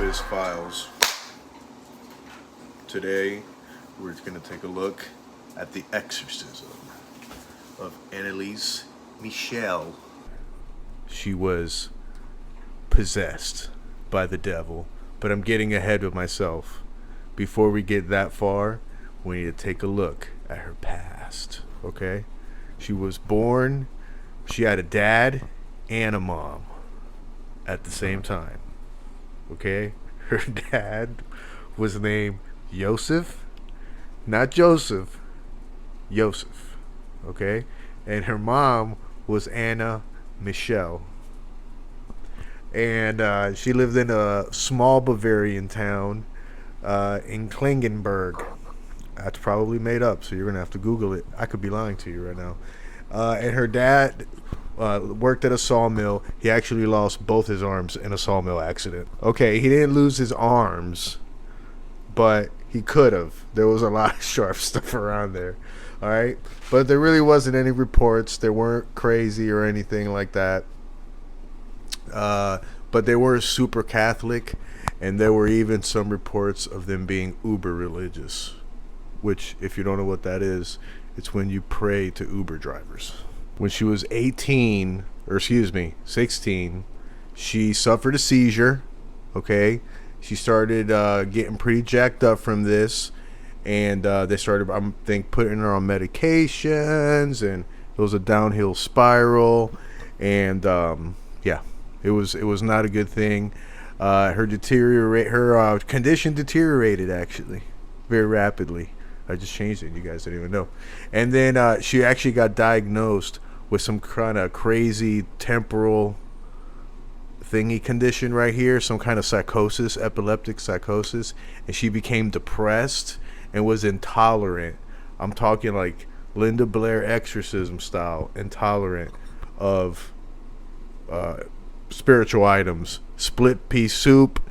TheWizFiles. Today, we're going to take a look at the exorcism of Annalise Michel. She was possessed by the devil, but I'm getting ahead of myself. Before we get that far, we need to take a look at her past, okay? She was born, she had a dad and a mom at the same time, okay? Her dad was named Joseph, not Joseph, Joseph, okay? And her mom was Anna Michelle. And she lived in a small Bavarian town in Klingenberg. That's probably made up, so you're going to have to Google it. I could be lying to you right now. And her dad worked at a sawmill. He actually lost both his arms in a sawmill accident. Okay, he didn't lose his arms, but he could have. There was a lot of sharp stuff around there. All right, but there really wasn't any reports. They weren't crazy or anything like that. But they were super Catholic, and there were even some reports of them being uber religious, which, if you don't know what that is, it's when you pray to Uber drivers. When she was 16, she suffered a seizure, okay? She started getting pretty jacked up from this, and they started, putting her on medications, and it was a downhill spiral, and yeah. It was not a good thing. Her condition deteriorated actually very rapidly. I just changed it. You guys didn't even know. And then she actually got diagnosed with some kind of crazy temporal thingy condition right here, some kind of psychosis, epileptic psychosis, and she became depressed and was intolerant. I'm talking like Linda Blair exorcism style, intolerant of spiritual items. Split pea soup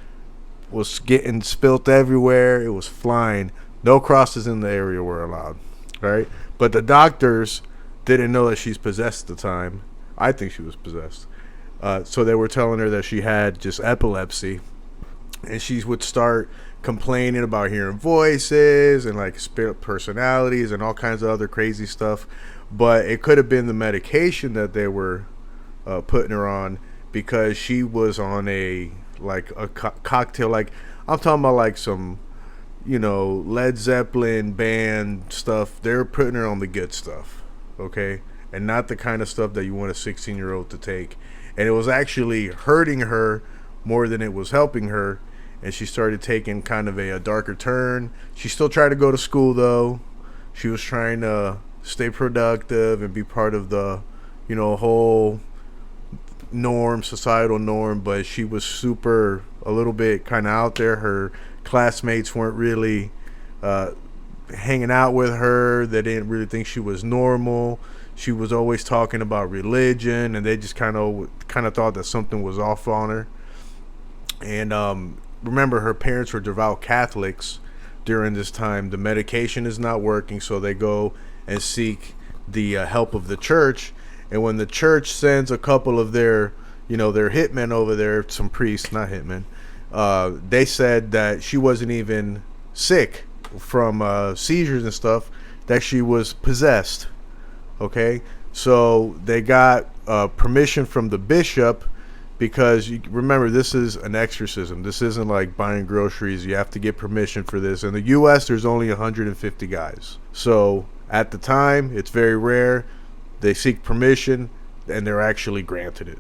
was getting spilt everywhere. It was flying. No crosses in the area were allowed. All right, but the doctors didn't know that she's possessed at the time. I think she was possessed. So they were telling her that she had just epilepsy, and she would start complaining about hearing voices and like spirit personalities and all kinds of other crazy stuff. But it could have been the medication that they were putting her on, because she was on a cocktail, like I'm talking about like some, Led Zeppelin band stuff. They're putting her on the good stuff, okay, and not the kind of stuff that you want a 16-year-old to take. And it was actually hurting her more than it was helping her, and she started taking kind of a darker turn. She still tried to go to school though. She was trying to stay productive and be part of the whole societal norm, but she was a little bit kind of out there. Her classmates weren't really hanging out with her. They didn't really think she was normal. She was always talking about religion, and they just kind of thought that something was off on her. And remember, her parents were devout Catholics during this time. The medication is not working, so they go and seek the help of the church. And when the church sends a couple of their hitmen over there, some priests, not hitmen, they said that she wasn't even sick from seizures and stuff, that she was possessed. Okay, so they got permission from the bishop, because remember, this is an exorcism. This isn't like buying groceries. You have to get permission for this. In the U.S., there's only 150 guys. So at the time, it's very rare. They seek permission, and they're actually granted it.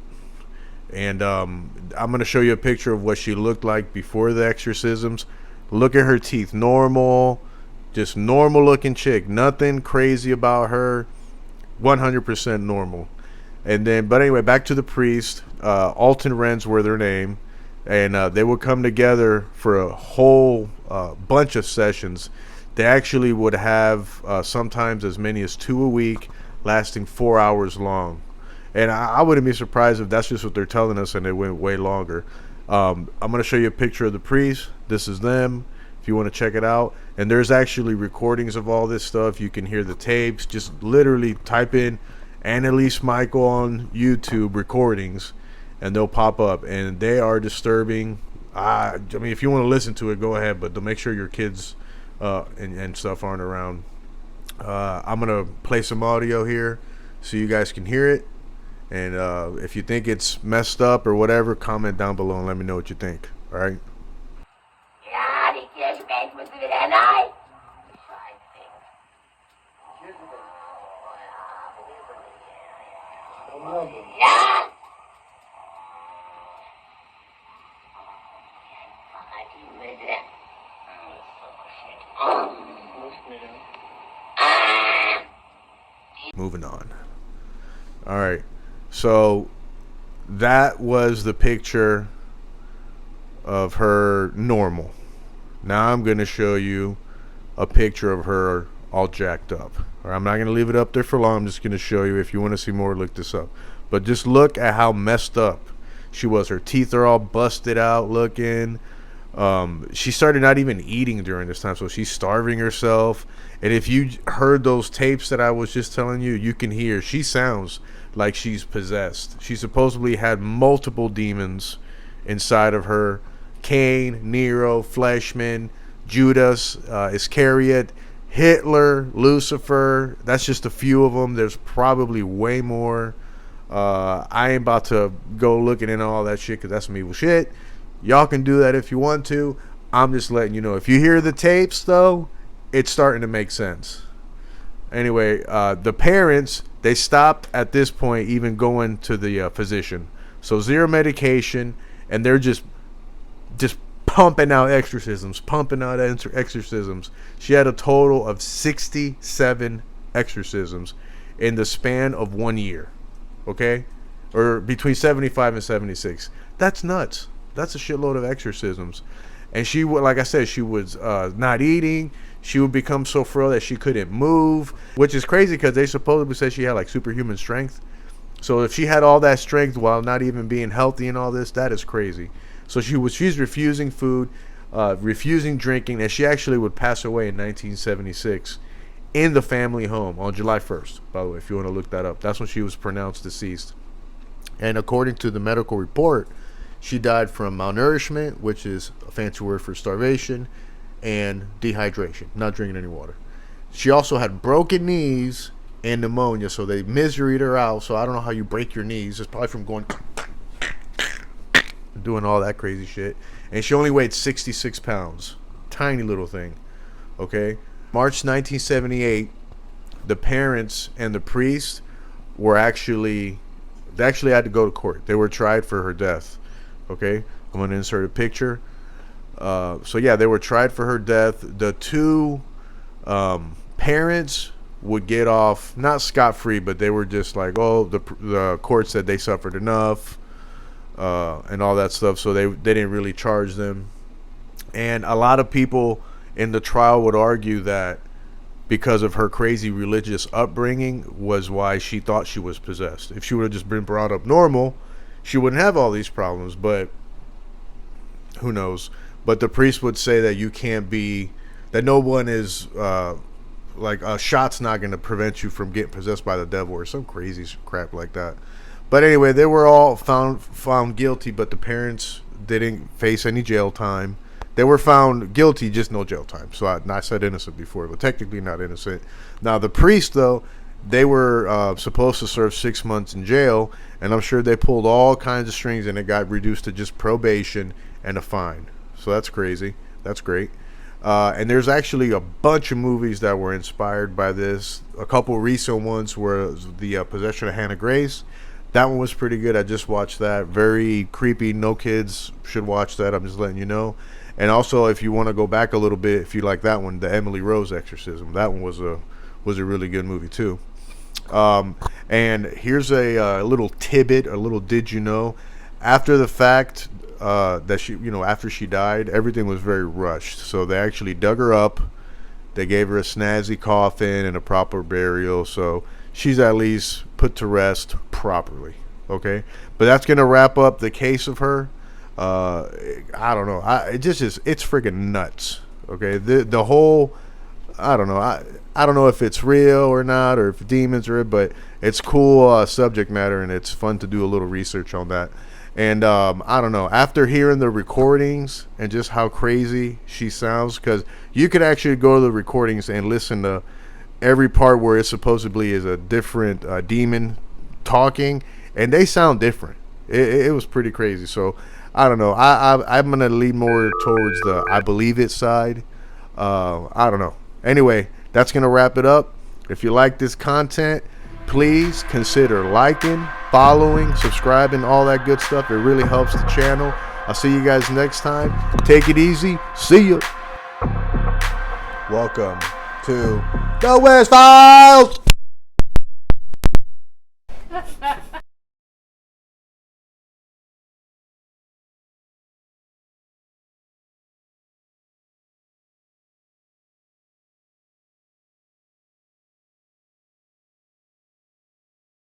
And I'm going to show you a picture of what she looked like before the exorcisms. Look at her teeth. Normal, just normal looking chick. Nothing crazy about her. 100% normal. But anyway, back to the priest. Alton Wrens were their name. And they would come together for a whole bunch of sessions. They actually would have sometimes as many as 2 a week, lasting 4 hours long. And I wouldn't be surprised if that's just what they're telling us and it went way longer. I'm going to show you a picture of the priest. This is them, if you want to check it out. And there's actually recordings of all this stuff. You can hear the tapes. Just literally type in Annalise Michael on YouTube recordings, and they'll pop up. And they are disturbing. I mean, if you want to listen to it, go ahead, but to make sure your kids and stuff aren't around. I'm gonna play some audio here so you guys can hear it. And if you think it's messed up or whatever, comment down below and let me know what you think. All right. Ja, die Kirschband müssen wieder neu. Ja. Die Mitte. Moving on. All right. So that was the picture of her normal. Now I'm going to show you a picture of her all jacked up. Or I'm not going to leave it up there for long. I'm just going to show you. If you want to see more, look this up. But just look at how messed up she was. Her teeth are all busted out looking. She started not even eating during this time, so she's starving herself. And if you heard those tapes that I was just telling you, you can hear she sounds like she's possessed. She supposedly had multiple demons inside of her: Cain, Nero, Fleshman, Judas Iscariot, Hitler, Lucifer. That's just a few of them. There's probably way more. I ain't about to go looking into all that shit because that's some evil shit. Y'all can do that if you want to. I'm just letting you know. If you hear the tapes, though, it's starting to make sense. Anyway, the parents, they stopped at this point even going to the physician. So zero medication, and they're just pumping out exorcisms, She had a total of 67 exorcisms in the span of 1 year. Okay? Or between 75 and 76. That's nuts. That's a shitload of exorcisms. And she would, like I said, she was not eating. She would become so frail that she couldn't move, which is crazy because they supposedly said she had like superhuman strength. So if she had all that strength while not even being healthy and all this, that is crazy. So she's refusing food, refusing drinking, and she actually would pass away in 1976 in the family home on July 1st, by the way, if you want to look that up. That's when she was pronounced deceased. And according to the medical report, she died from malnourishment, which is a fancy word for starvation, and dehydration, not drinking any water. She also had broken knees and pneumonia, so they miseried her out. So I don't know how you break your knees. It's probably from going doing all that crazy shit. And she only weighed 66 pounds. Tiny little thing. Okay? March 1978, the parents and the priest were actually had to go to court. They were tried for her death. Okay? I'm going to insert a picture. So yeah, they were tried for her death. The two parents would get off, not scot-free, but they were just like, oh, the court said they suffered enough, and all that stuff, so they didn't really charge them. And a lot of people in the trial would argue that because of her crazy religious upbringing was why she thought she was possessed. If she would have just been brought up normal, she wouldn't have all these problems, but who knows. But the priest would say that you can't be, that no one is, like a shot's not going to prevent you from getting possessed by the devil or some crazy crap like that. But anyway, they were all found guilty, but the parents didn't face any jail time. They were found guilty, just no jail time. So I said innocent before, but technically not innocent. Now the priest, though, they were supposed to serve 6 months in jail, and I'm sure they pulled all kinds of strings, and it got reduced to just probation and a fine. So that's crazy. That's great. And there's actually a bunch of movies that were inspired by this. A couple recent ones were the Possession of Hannah Grace. That one was pretty good. I just watched that. Very creepy. No kids should watch that. I'm just letting you know. And also, if you want to go back a little bit, if you like that one, the Emily Rose Exorcism. That one was a really good movie too. And here's a little tidbit, a little did you know. After the fact, that she, after she died, everything was very rushed. So they actually dug her up. They gave her a snazzy coffin and a proper burial. So she's at least put to rest properly. Okay, but that's gonna wrap up the case of her. I don't know. It's freaking nuts. Okay, the whole, I don't know. I don't know if it's real or not, or if demons are, but it's cool subject matter, and it's fun to do a little research on that. And I don't know. After hearing the recordings and just how crazy she sounds, because you could actually go to the recordings and listen to every part where it supposedly is a different demon talking, and they sound different. It was pretty crazy. So I don't know. I'm gonna lean more towards the I believe it side. I don't know. Anyway, that's gonna wrap it up. If you like this content, please consider liking, following, subscribing, all that good stuff. It really helps the channel. I'll see you guys next time. Take it easy. See ya. Welcome to the TheWizFiles.